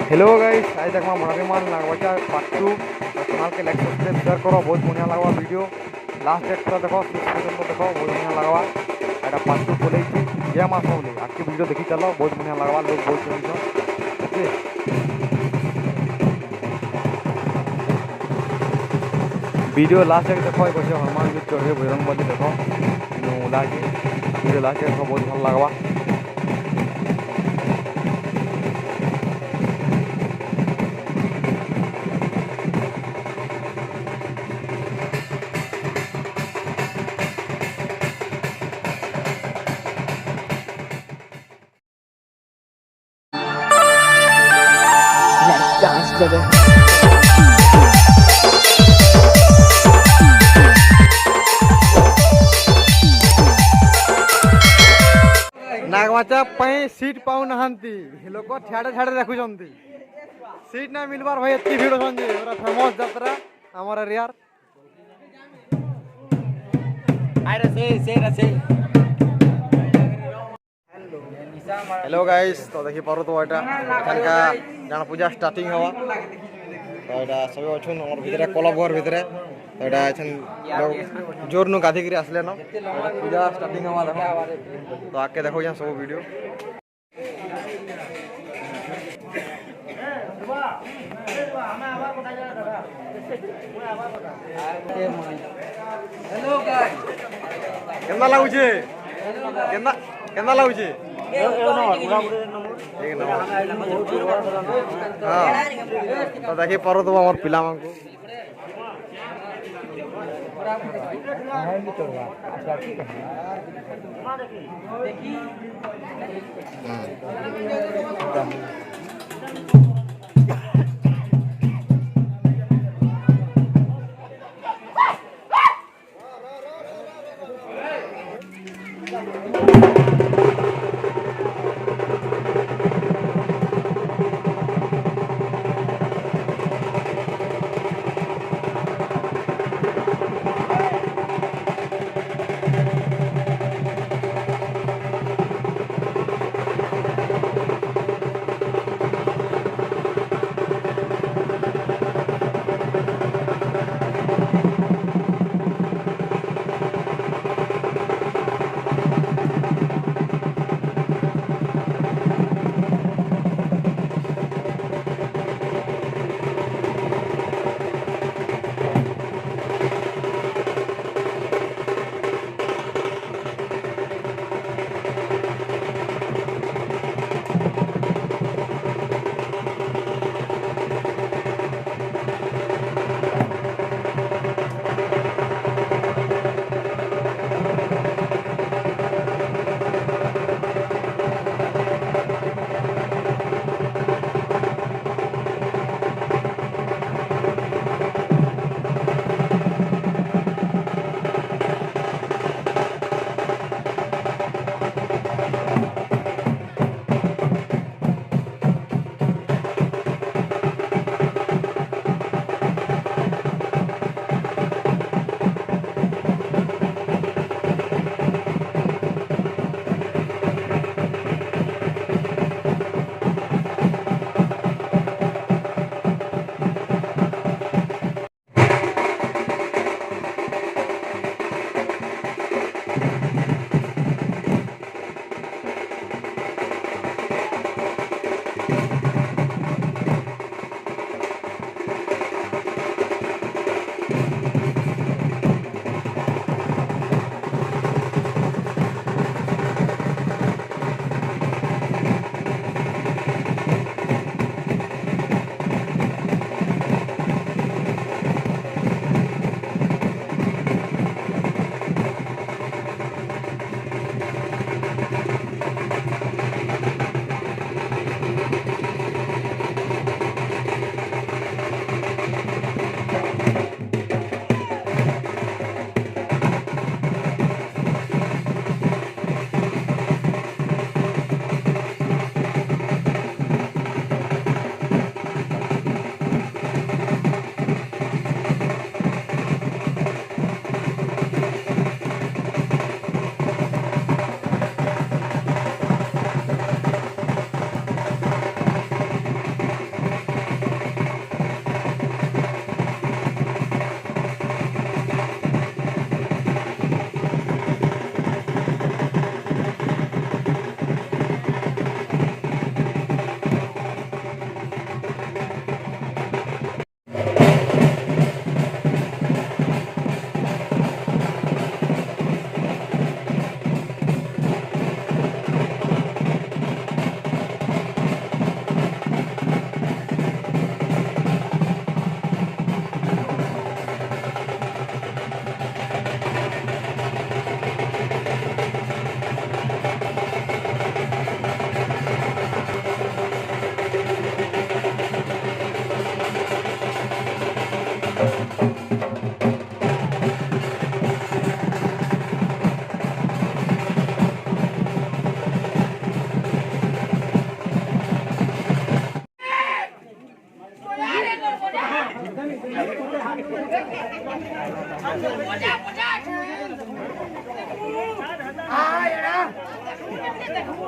Hello guys, आज तक मैं भंडारीमाल नागबाचा पार्ट 2 चैनल के लाइक सब्सक्राइब शेयर करो। बहुत बढ़िया लगा वीडियो लास्ट डेट तो देखो, देखो बहुत बढ़िया लगा। एटा पार्ट 2 बोले जय माँ बोले आज की वीडियो देखी चलो, बहुत बढ़िया लगा। लोग बहुत ओके वीडियो लास्ट तक देखो। एक हनुमान जी चढ़े बजरंग बली देखो ओला के वीडियो लास्ट देखो, बहुत भल लगवा। Dance together. नागबाचा सीट पाऊ ना लोक छाड़े छाड़े देखुं सीट ना मिलबार भाई एत भिड़ होती फेमस यात्रा आमर एरियार। हेलो गाइस, तो देखी पारो तो यहाँ जान पूजा स्टार्टिंग हवा तो यहाँ सब अच्छे भितर क्लब घर भितर तो यहाँ जोर नु गाधिक आसले न पूजा स्टार्टिंग हवा देखो। तो आके देखो यहाँ सब वीडियो। केना लागुचे केना लागुचे तो देखी पारो तो आम पिला को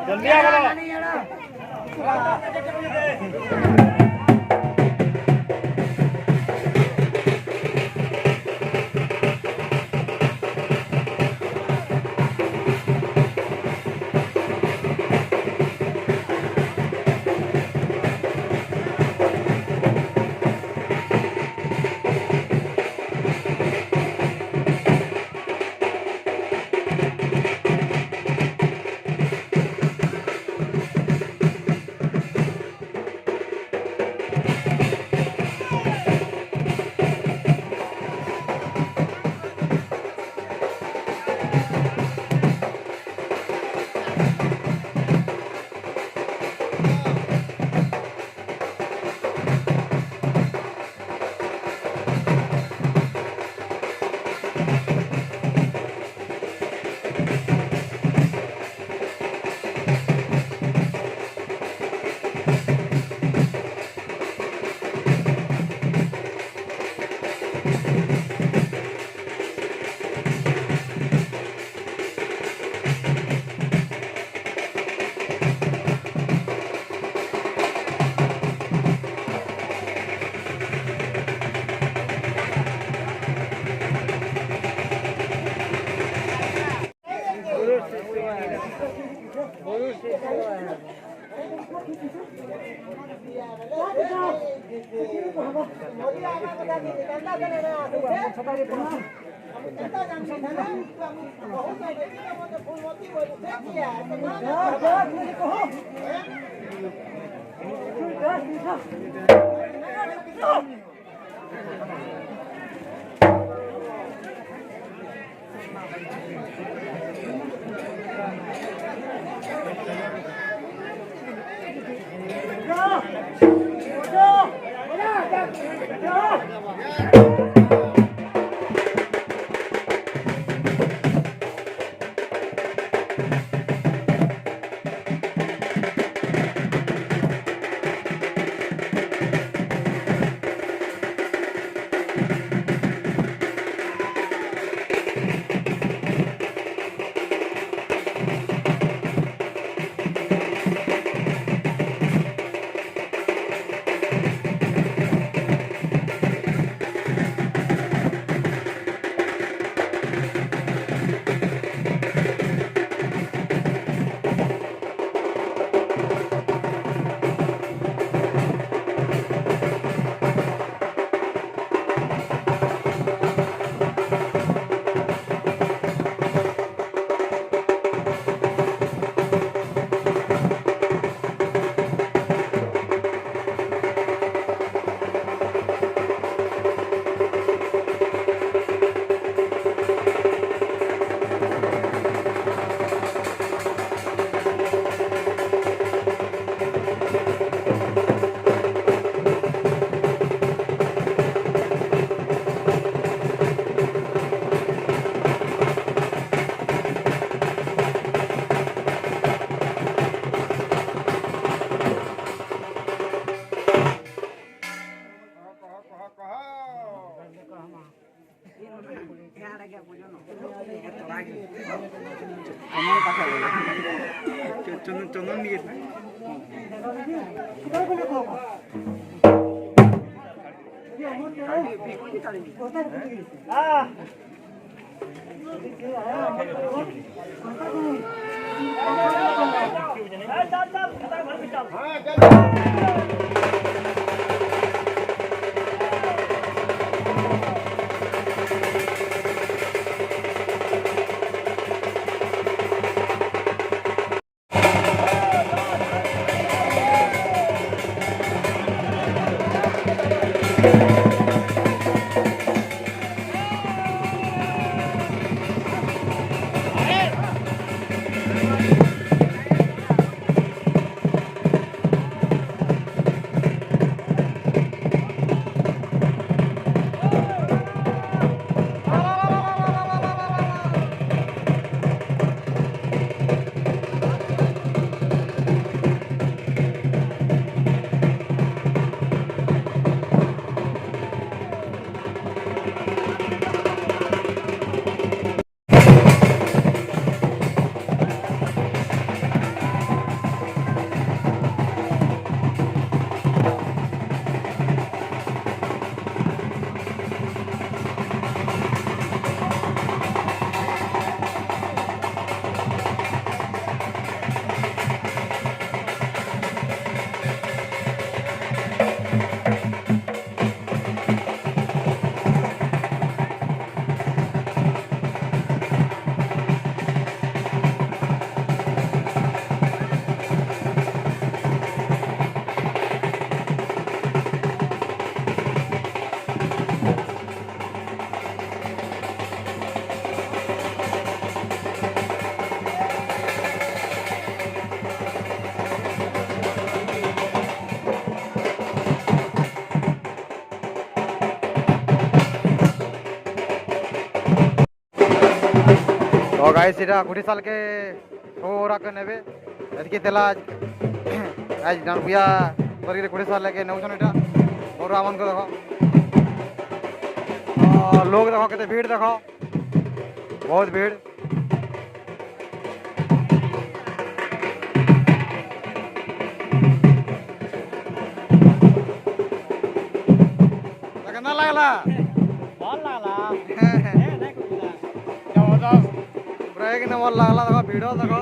जल्दी आ बोलो चंदन घेत नाही गाइस इटा गुटी साल के सोरा के नेबे एतकी तेला आज डांबिया तरी गुटी साल के नेउछन इटा और आमन को देखो लोग देखो केते भीड़ देखो बहुत भीड़ लगना लागला ଭଲ ଲାଗଲା ब्रेक नंबर लागला देखो भीड़ देखो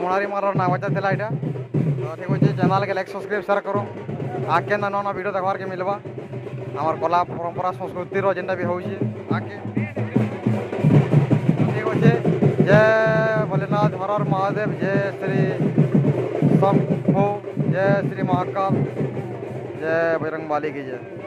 भंडारीमाल नागबाचा थिला इटा तो ठीक अच्छे चैनल के लाइक सब्सक्राइब शेयर करो आके ना ना वीडियो देखवार के मिलवा हमार कला परंपरा संस्कृति जेनटा भी होउछि आके ठीक अच्छे जय भोलेनाथ हर हर महादेव जय श्री शंभु जय श्री महाकाल जय बजरंग बाली की जय।